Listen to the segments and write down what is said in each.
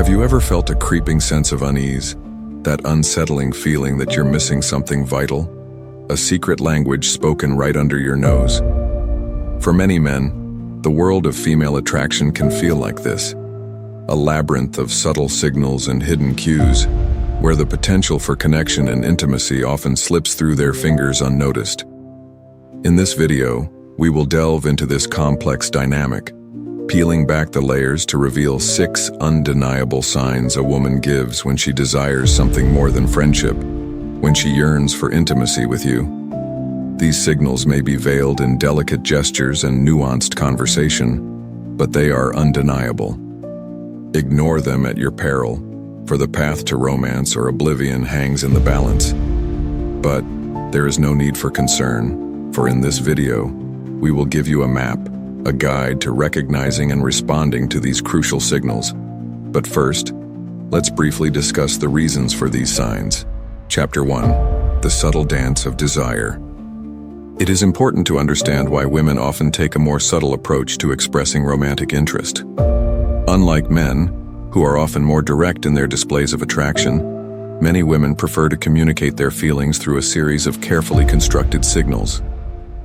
Have you ever felt a creeping sense of unease? That unsettling feeling that you're missing something vital? A secret language spoken right under your nose? For many men, the world of female attraction can feel like this. A labyrinth of subtle signals and hidden cues, where the potential for connection and intimacy often slips through their fingers unnoticed. In this video, we will delve into this complex dynamic, peeling back the layers to reveal 6 undeniable signs a woman gives when she desires something more than friendship, when she yearns for intimacy with you. These signals may be veiled in delicate gestures and nuanced conversation, but they are undeniable. Ignore them at your peril, for the path to romance or oblivion hangs in the balance. But there is no need for concern, for in this video, we will give you a map, a guide to recognizing and responding to these crucial signals. But first, let's briefly discuss the reasons for these signs. Chapter 1: The Subtle Dance of Desire. It is important to understand why women often take a more subtle approach to expressing romantic interest. Unlike men, who are often more direct in their displays of attraction, many women prefer to communicate their feelings through a series of carefully constructed signals.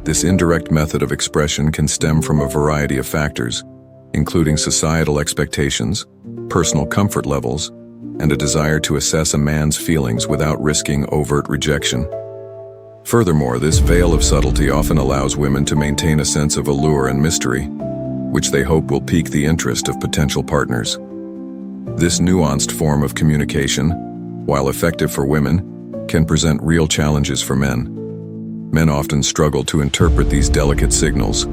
This indirect method of expression can stem from a variety of factors, including societal expectations, personal comfort levels, and a desire to assess a man's feelings without risking overt rejection. Furthermore, this veil of subtlety often allows women to maintain a sense of allure and mystery, which they hope will pique the interest of potential partners. This nuanced form of communication, while effective for women, can present real challenges for men. Men often struggle to interpret these delicate signals,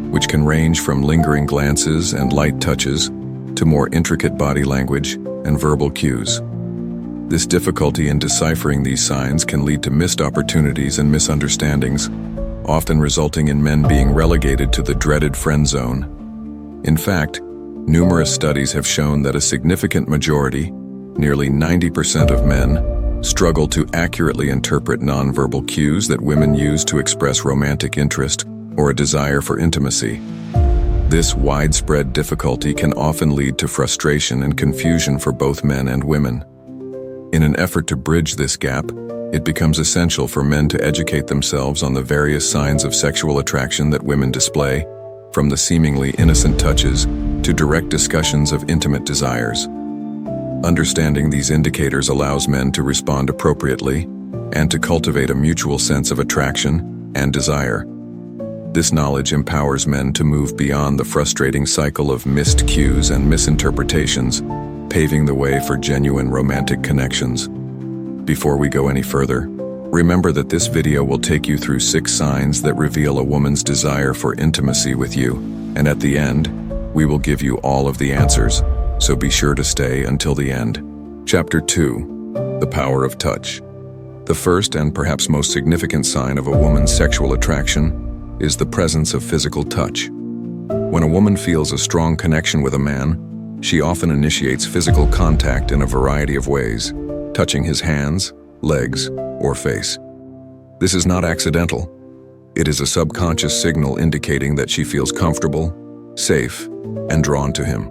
which can range from lingering glances and light touches to more intricate body language and verbal cues. This difficulty in deciphering these signs can lead to missed opportunities and misunderstandings, often resulting in men being relegated to the dreaded friend zone. In fact, numerous studies have shown that a significant majority, nearly 90% of men, struggle to accurately interpret nonverbal cues that women use to express romantic interest or a desire for intimacy. This widespread difficulty can often lead to frustration and confusion for both men and women. In an effort to bridge this gap, it becomes essential for men to educate themselves on the various signs of sexual attraction that women display, from the seemingly innocent touches to direct discussions of intimate desires. Understanding these indicators allows men to respond appropriately and to cultivate a mutual sense of attraction and desire. This knowledge empowers men to move beyond the frustrating cycle of missed cues and misinterpretations, paving the way for genuine romantic connections. Before we go any further, remember that this video will take you through 6 signs that reveal a woman's desire for intimacy with you, and at the end, we will give you all of the answers, so be sure to stay until the end. Chapter 2: The Power of Touch. The first and perhaps most significant sign of a woman's sexual attraction is the presence of physical touch. When a woman feels a strong connection with a man, she often initiates physical contact in a variety of ways, touching his hands, legs, or face. This is not accidental. It is a subconscious signal indicating that she feels comfortable, safe, and drawn to him.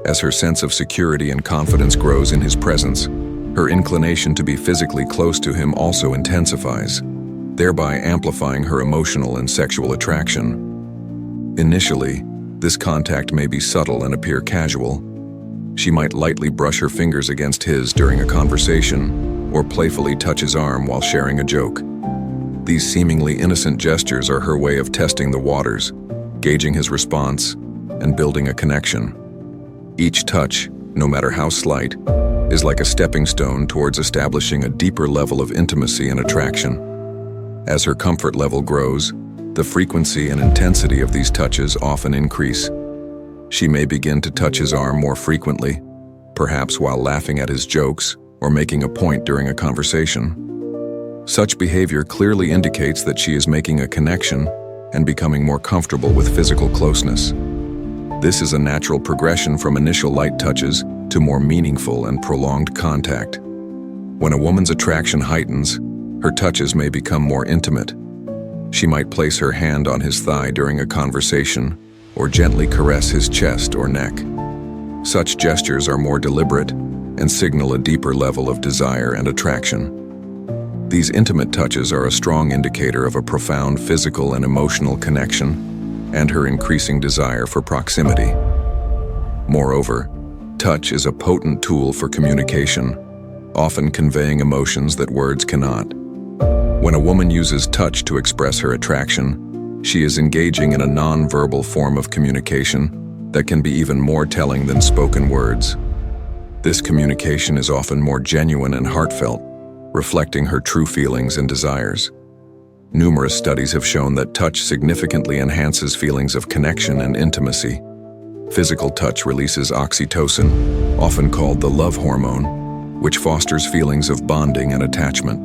As her sense of security and confidence grows in his presence, her inclination to be physically close to him also intensifies, thereby amplifying her emotional and sexual attraction. Initially, this contact may be subtle and appear casual. She might lightly brush her fingers against his during a conversation, or playfully touch his arm while sharing a joke. These seemingly innocent gestures are her way of testing the waters, gauging his response, and building a connection. Each touch, no matter how slight, is like a stepping stone towards establishing a deeper level of intimacy and attraction. As her comfort level grows, the frequency and intensity of these touches often increase. She may begin to touch his arm more frequently, perhaps while laughing at his jokes or making a point during a conversation. Such behavior clearly indicates that she is making a connection and becoming more comfortable with physical closeness. This is a natural progression from initial light touches to more meaningful and prolonged contact. When a woman's attraction heightens, her touches may become more intimate. She might place her hand on his thigh during a conversation or gently caress his chest or neck. Such gestures are more deliberate and signal a deeper level of desire and attraction. These intimate touches are a strong indicator of a profound physical and emotional connection and her increasing desire for proximity. Moreover, touch is a potent tool for communication, often conveying emotions that words cannot. When a woman uses touch to express her attraction, she is engaging in a non-verbal form of communication that can be even more telling than spoken words. This communication is often more genuine and heartfelt, reflecting her true feelings and desires. Numerous studies have shown that touch significantly enhances feelings of connection and intimacy. Physical touch releases oxytocin, often called the love hormone, which fosters feelings of bonding and attachment.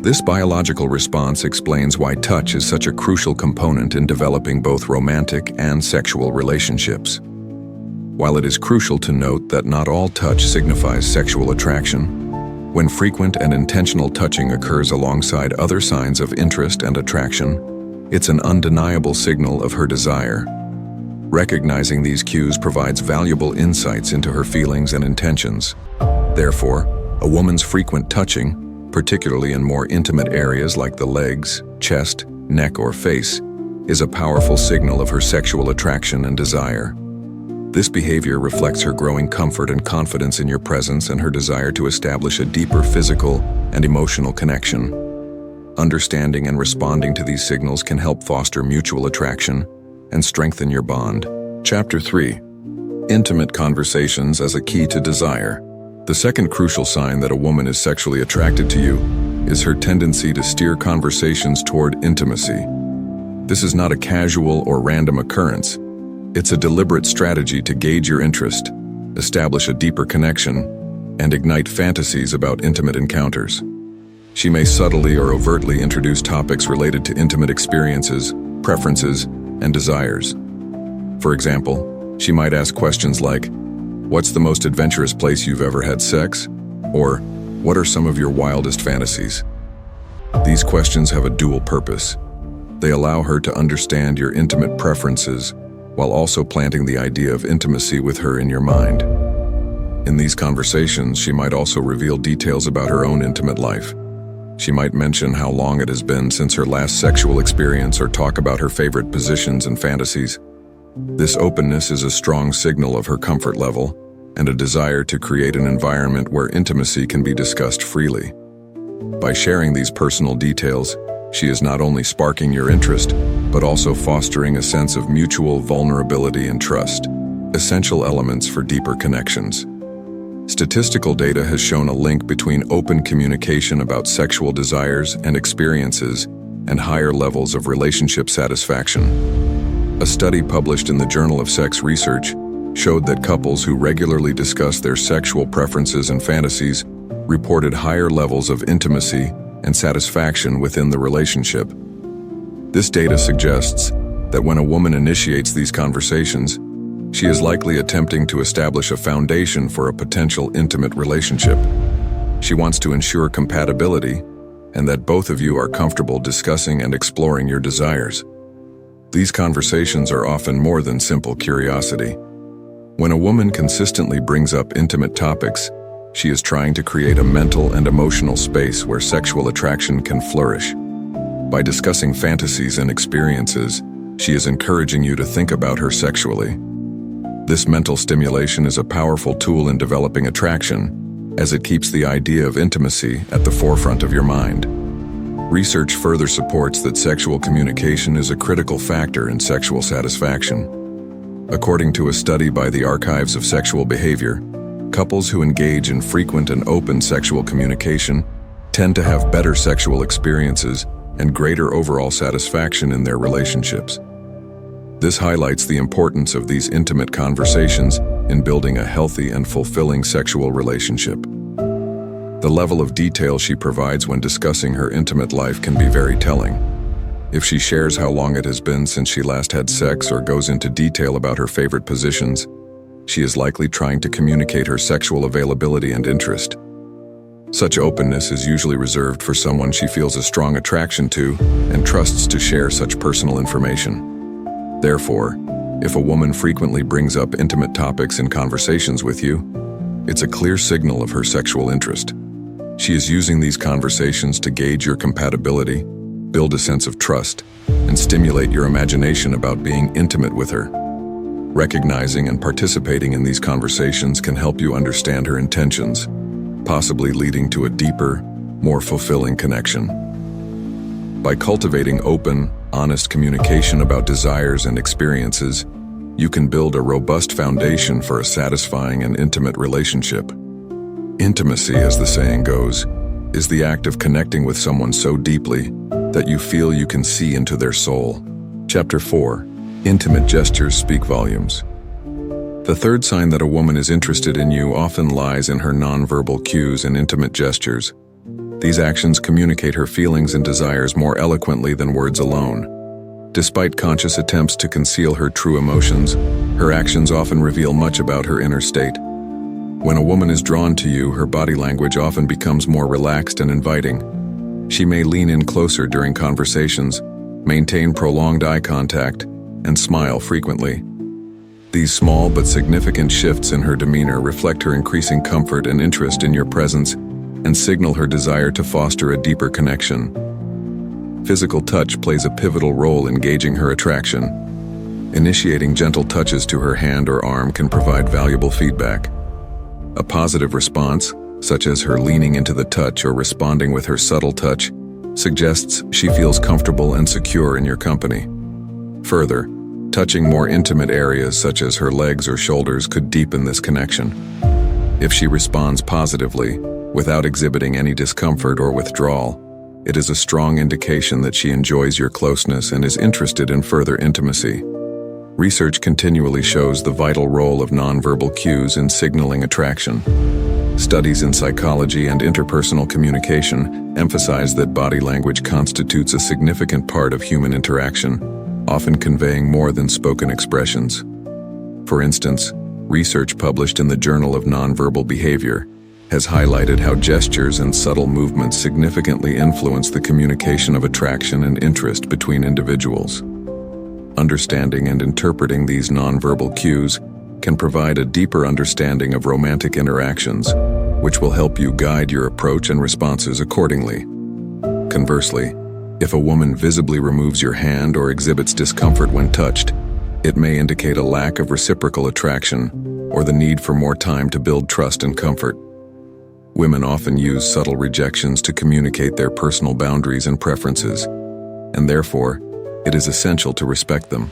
This biological response explains why touch is such a crucial component in developing both romantic and sexual relationships. While it is crucial to note that not all touch signifies sexual attraction, when frequent and intentional touching occurs alongside other signs of interest and attraction, it's an undeniable signal of her desire. Recognizing these cues provides valuable insights into her feelings and intentions. Therefore, a woman's frequent touching, particularly in more intimate areas like the legs, chest, neck, or face, is a powerful signal of her sexual attraction and desire. This behavior reflects her growing comfort and confidence in your presence and her desire to establish a deeper physical and emotional connection. Understanding and responding to these signals can help foster mutual attraction and strengthen your bond. Chapter 3. Intimate conversations as a key to desire. The second crucial sign that a woman is sexually attracted to you is her tendency to steer conversations toward intimacy. This is not a casual or random occurrence. It's a deliberate strategy to gauge your interest, establish a deeper connection, and ignite fantasies about intimate encounters. She may subtly or overtly introduce topics related to intimate experiences, preferences, and desires. For example, she might ask questions like, "What's the most adventurous place you've ever had sex?" Or, "What are some of your wildest fantasies?" These questions have a dual purpose. They allow her to understand your intimate preferences while also planting the idea of intimacy with her in your mind. In these conversations, she might also reveal details about her own intimate life. She might mention how long it has been since her last sexual experience or talk about her favorite positions and fantasies. This openness is a strong signal of her comfort level and a desire to create an environment where intimacy can be discussed freely. By sharing these personal details, she is not only sparking your interest, but also fostering a sense of mutual vulnerability and trust, essential elements for deeper connections. Statistical data has shown a link between open communication about sexual desires and experiences and higher levels of relationship satisfaction. A study published in the Journal of Sex Research showed that couples who regularly discuss their sexual preferences and fantasies reported higher levels of intimacy and satisfaction within the relationship. This data suggests that when a woman initiates these conversations, she is likely attempting to establish a foundation for a potential intimate relationship. She wants to ensure compatibility and that both of you are comfortable discussing and exploring your desires. These conversations are often more than simple curiosity. When a woman consistently brings up intimate topics, she is trying to create a mental and emotional space where sexual attraction can flourish. By discussing fantasies and experiences, she is encouraging you to think about her sexually. This mental stimulation is a powerful tool in developing attraction, as it keeps the idea of intimacy at the forefront of your mind. Research further supports that sexual communication is a critical factor in sexual satisfaction. According to a study by the Archives of Sexual Behavior, couples who engage in frequent and open sexual communication tend to have better sexual experiences and greater overall satisfaction in their relationships. This highlights the importance of these intimate conversations in building a healthy and fulfilling sexual relationship. The level of detail she provides when discussing her intimate life can be very telling. If she shares how long it has been since she last had sex or goes into detail about her favorite positions, she is likely trying to communicate her sexual availability and interest. Such openness is usually reserved for someone she feels a strong attraction to and trusts to share such personal information. Therefore, If a woman frequently brings up intimate topics in conversations with you, it's a clear signal of her sexual interest. She is using these conversations to gauge your compatibility, build a sense of trust, and stimulate your imagination about being intimate with her. Recognizing and participating in these conversations can help you understand her intentions, possibly leading to a deeper, more fulfilling connection. By cultivating open, honest communication about desires and experiences, you can build a robust foundation for a satisfying and intimate relationship. Intimacy, as the saying goes, is the act of connecting with someone so deeply that you feel you can see into their soul. Chapter 4. Intimate gestures speak volumes. The third sign that a woman is interested in you often lies in her nonverbal cues and intimate gestures. These actions communicate her feelings and desires more eloquently than words alone. Despite conscious attempts to conceal her true emotions, her actions often reveal much about her inner state. When a woman is drawn to you, her body language often becomes more relaxed and inviting. She may lean in closer during conversations, maintain prolonged eye contact, and smile frequently. These small but significant shifts in her demeanor reflect her increasing comfort and interest in your presence and signal her desire to foster a deeper connection. Physical touch plays a pivotal role in gauging her attraction. Initiating gentle touches to her hand or arm can provide valuable feedback. A positive response, such as her leaning into the touch or responding with her subtle touch, suggests she feels comfortable and secure in your company. Further, touching more intimate areas such as her legs or shoulders could deepen this connection. If she responds positively, without exhibiting any discomfort or withdrawal, it is a strong indication that she enjoys your closeness and is interested in further intimacy. Research continually shows the vital role of nonverbal cues in signaling attraction. Studies in psychology and interpersonal communication emphasize that body language constitutes a significant part of human interaction, often conveying more than spoken expressions. For instance, research published in the Journal of Nonverbal Behavior has highlighted how gestures and subtle movements significantly influence the communication of attraction and interest between individuals. Understanding and interpreting these nonverbal cues can provide a deeper understanding of romantic interactions, which will help you guide your approach and responses accordingly. Conversely, if a woman visibly removes your hand or exhibits discomfort when touched, it may indicate a lack of reciprocal attraction or the need for more time to build trust and comfort. Women often use subtle rejections to communicate their personal boundaries and preferences, and therefore, it is essential to respect them.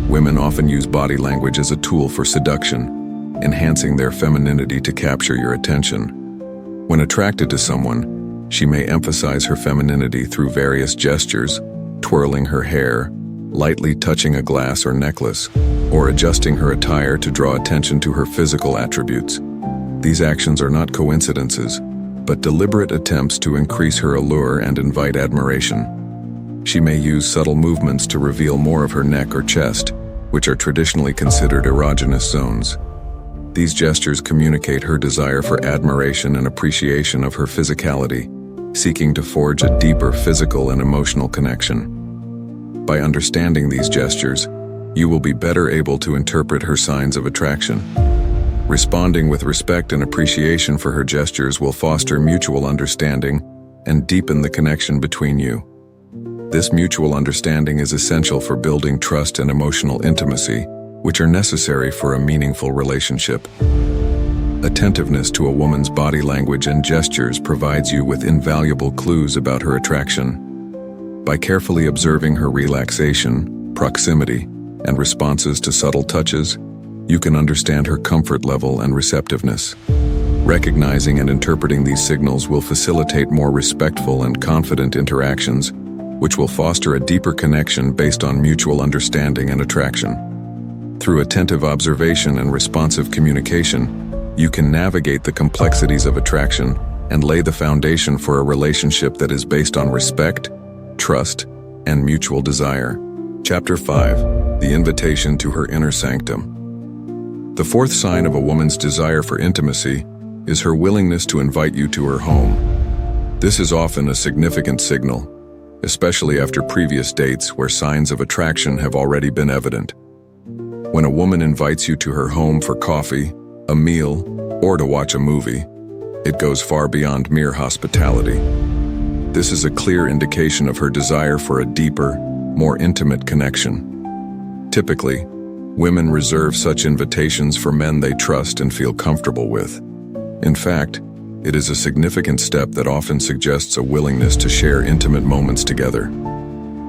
Women often use body language as a tool for seduction, enhancing their femininity to capture your attention. When attracted to someone, she may emphasize her femininity through various gestures, twirling her hair, lightly touching a glass or necklace, or adjusting her attire to draw attention to her physical attributes. These actions are not coincidences, but deliberate attempts to increase her allure and invite admiration. She may use subtle movements to reveal more of her neck or chest, which are traditionally considered erogenous zones. These gestures communicate her desire for admiration and appreciation of her physicality, seeking to forge a deeper physical and emotional connection. By understanding these gestures, you will be better able to interpret her signs of attraction. Responding with respect and appreciation for her gestures will foster mutual understanding and deepen the connection between you. This mutual understanding is essential for building trust and emotional intimacy, which are necessary for a meaningful relationship. Attentiveness to a woman's body language and gestures provides you with invaluable clues about her attraction. By carefully observing her relaxation, proximity, and responses to subtle touches, you can understand her comfort level and receptiveness. Recognizing and interpreting these signals will facilitate more respectful and confident interactions, which will foster a deeper connection based on mutual understanding and attraction. Through attentive observation and responsive communication, you can navigate the complexities of attraction and lay the foundation for a relationship that is based on respect, trust, and mutual desire. Chapter 5. The Invitation to Her Inner Sanctum. The fourth sign of a woman's desire for intimacy is her willingness to invite you to her home. This is often a significant signal, especially after previous dates where signs of attraction have already been evident. When a woman invites you to her home for coffee, a meal, or to watch a movie, it goes far beyond mere hospitality. This is a clear indication of her desire for a deeper, more intimate connection. Typically, women reserve such invitations for men they trust and feel comfortable with. In fact, it is a significant step that often suggests a willingness to share intimate moments together.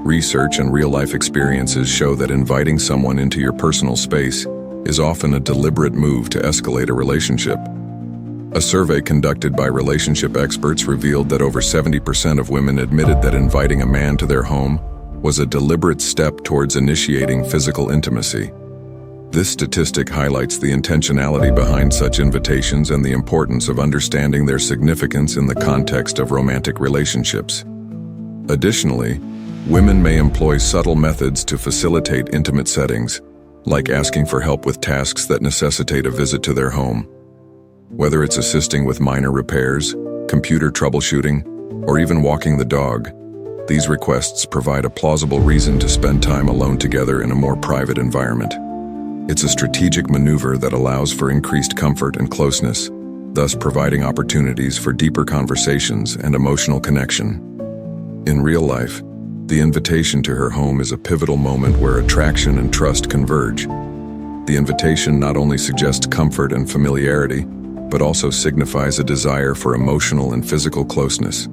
Research and real-life experiences show that inviting someone into your personal space is often a deliberate move to escalate a relationship. A survey conducted by relationship experts revealed that over 70% of women admitted that inviting a man to their home was a deliberate step towards initiating physical intimacy. This statistic highlights the intentionality behind such invitations and the importance of understanding their significance in the context of romantic relationships. Additionally, women may employ subtle methods to facilitate intimate settings, like asking for help with tasks that necessitate a visit to their home. Whether it's assisting with minor repairs, computer troubleshooting, or even walking the dog, these requests provide a plausible reason to spend time alone together in a more private environment. It's a strategic maneuver that allows for increased comfort and closeness, thus providing opportunities for deeper conversations and emotional connection. In real life, the invitation to her home is a pivotal moment where attraction and trust converge. The invitation not only suggests comfort and familiarity, but also signifies a desire for emotional and physical closeness.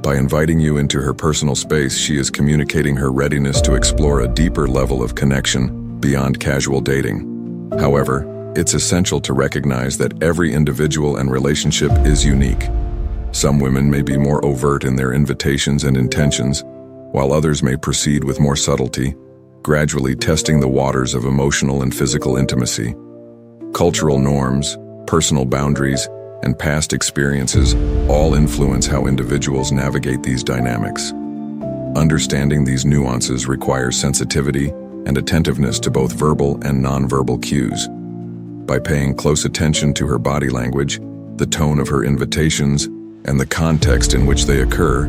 By inviting you into her personal space, she is communicating her readiness to explore a deeper level of connection beyond casual dating. However, it's essential to recognize that every individual and relationship is unique. Some women may be more overt in their invitations and intentions, while others may proceed with more subtlety, gradually testing the waters of emotional and physical intimacy. Cultural norms, personal boundaries, and past experiences all influence how individuals navigate these dynamics. Understanding these nuances requires sensitivity and attentiveness to both verbal and nonverbal cues. By paying close attention to her body language, the tone of her invitations, and the context in which they occur,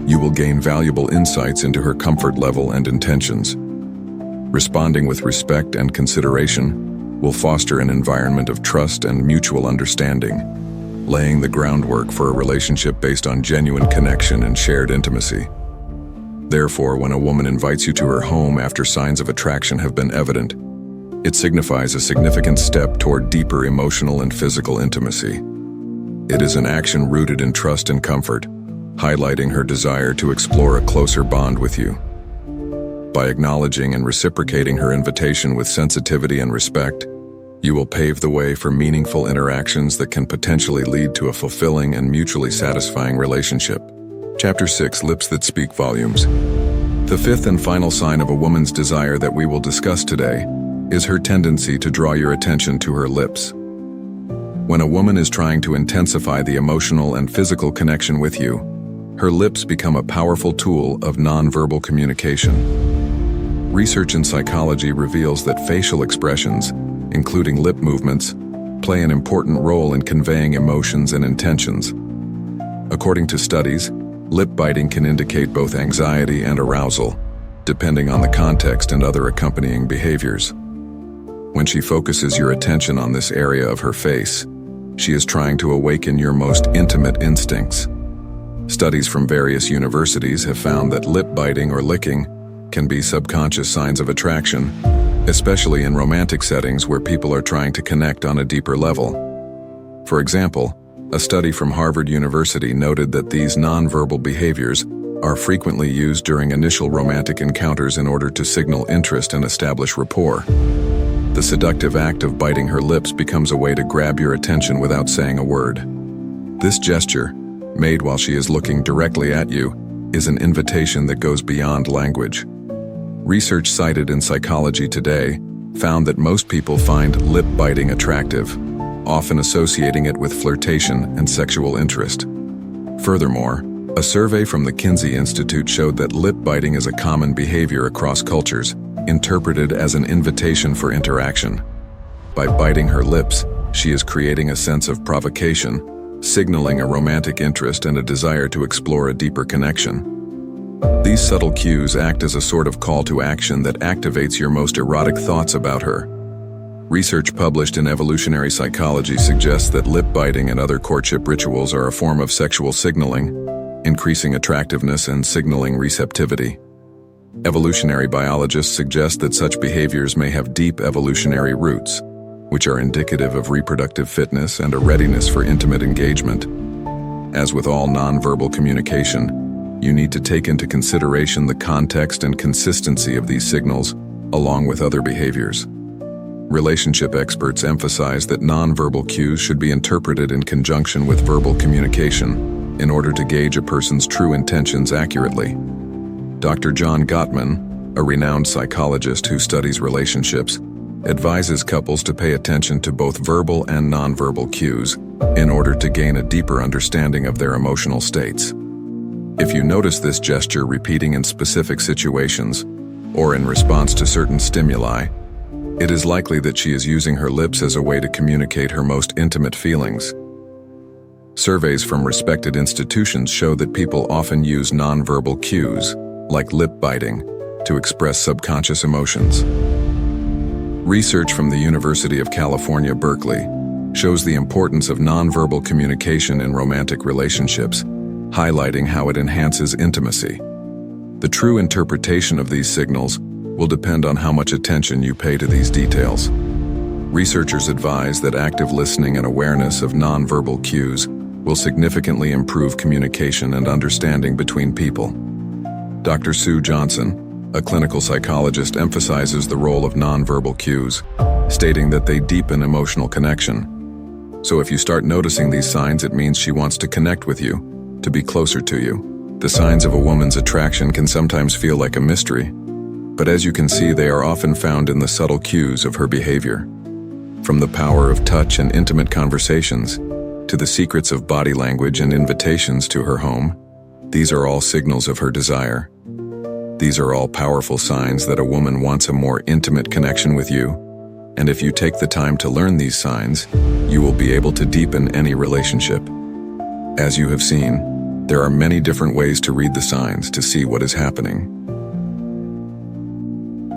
you will gain valuable insights into her comfort level and intentions. Responding with respect and consideration will foster an environment of trust and mutual understanding, laying the groundwork for a relationship based on genuine connection and shared intimacy. Therefore, when a woman invites you to her home after signs of attraction have been evident, it signifies a significant step toward deeper emotional and physical intimacy. It is an action rooted in trust and comfort, highlighting her desire to explore a closer bond with you. By acknowledging and reciprocating her invitation with sensitivity and respect, you will pave the way for meaningful interactions that can potentially lead to a fulfilling and mutually satisfying relationship. Chapter 6: Lips That Speak Volumes. The fifth and final sign of a woman's desire that we will discuss today is her tendency to draw your attention to her lips. When a woman is trying to intensify the emotional and physical connection with you, her lips become a powerful tool of nonverbal communication. Research in psychology reveals that facial expressions, including lip movements, play an important role in conveying emotions and intentions. According to studies, lip biting can indicate both anxiety and arousal, depending on the context and other accompanying behaviors. When she focuses your attention on this area of her face, she is trying to awaken your most intimate instincts. Studies from various universities have found that lip biting or licking can be subconscious signs of attraction, especially in romantic settings where people are trying to connect on a deeper level. For example, a study from Harvard University noted that these nonverbal behaviors are frequently used during initial romantic encounters in order to signal interest and establish rapport. The seductive act of biting her lips becomes a way to grab your attention without saying a word. This gesture, made while she is looking directly at you, is an invitation that goes beyond language. Research cited in Psychology Today found that most people find lip biting attractive, often associating it with flirtation and sexual interest. Furthermore, a survey from the Kinsey Institute showed that lip biting is a common behavior across cultures, interpreted as an invitation for interaction. By biting her lips, she is creating a sense of provocation, signaling a romantic interest and a desire to explore a deeper connection. These subtle cues act as a sort of call to action that activates your most erotic thoughts about her. Research published in Evolutionary Psychology suggests that lip biting and other courtship rituals are a form of sexual signaling, increasing attractiveness and signaling receptivity. Evolutionary biologists suggest that such behaviors may have deep evolutionary roots, which are indicative of reproductive fitness and a readiness for intimate engagement. As with all nonverbal communication, you need to take into consideration the context and consistency of these signals, along with other behaviors. Relationship experts emphasize that nonverbal cues should be interpreted in conjunction with verbal communication in order to gauge a person's true intentions accurately. Dr. John Gottman, a renowned psychologist who studies relationships, advises couples to pay attention to both verbal and nonverbal cues in order to gain a deeper understanding of their emotional states. If you notice this gesture repeating in specific situations or in response to certain stimuli, it is likely that she is using her lips as a way to communicate her most intimate feelings. Surveys from respected institutions show that people often use nonverbal cues, like lip biting, to express subconscious emotions. Research from the University of California, Berkeley, shows the importance of nonverbal communication in romantic relationships, highlighting how it enhances intimacy. The true interpretation of these signals will depend on how much attention you pay to these details. Researchers advise that active listening and awareness of nonverbal cues will significantly improve communication and understanding between people. Dr. Sue Johnson, a clinical psychologist, emphasizes the role of nonverbal cues, stating that they deepen emotional connection. So if you start noticing these signs, it means she wants to connect with you, to be closer to you. The signs of a woman's attraction can sometimes feel like a mystery, but as you can see, they are often found in the subtle cues of her behavior. From the power of touch and intimate conversations, to the secrets of body language and invitations to her home, these are all signals of her desire. These are all powerful signs that a woman wants a more intimate connection with you, and if you take the time to learn these signs, you will be able to deepen any relationship. As you have seen, there are many different ways to read the signs to see what is happening.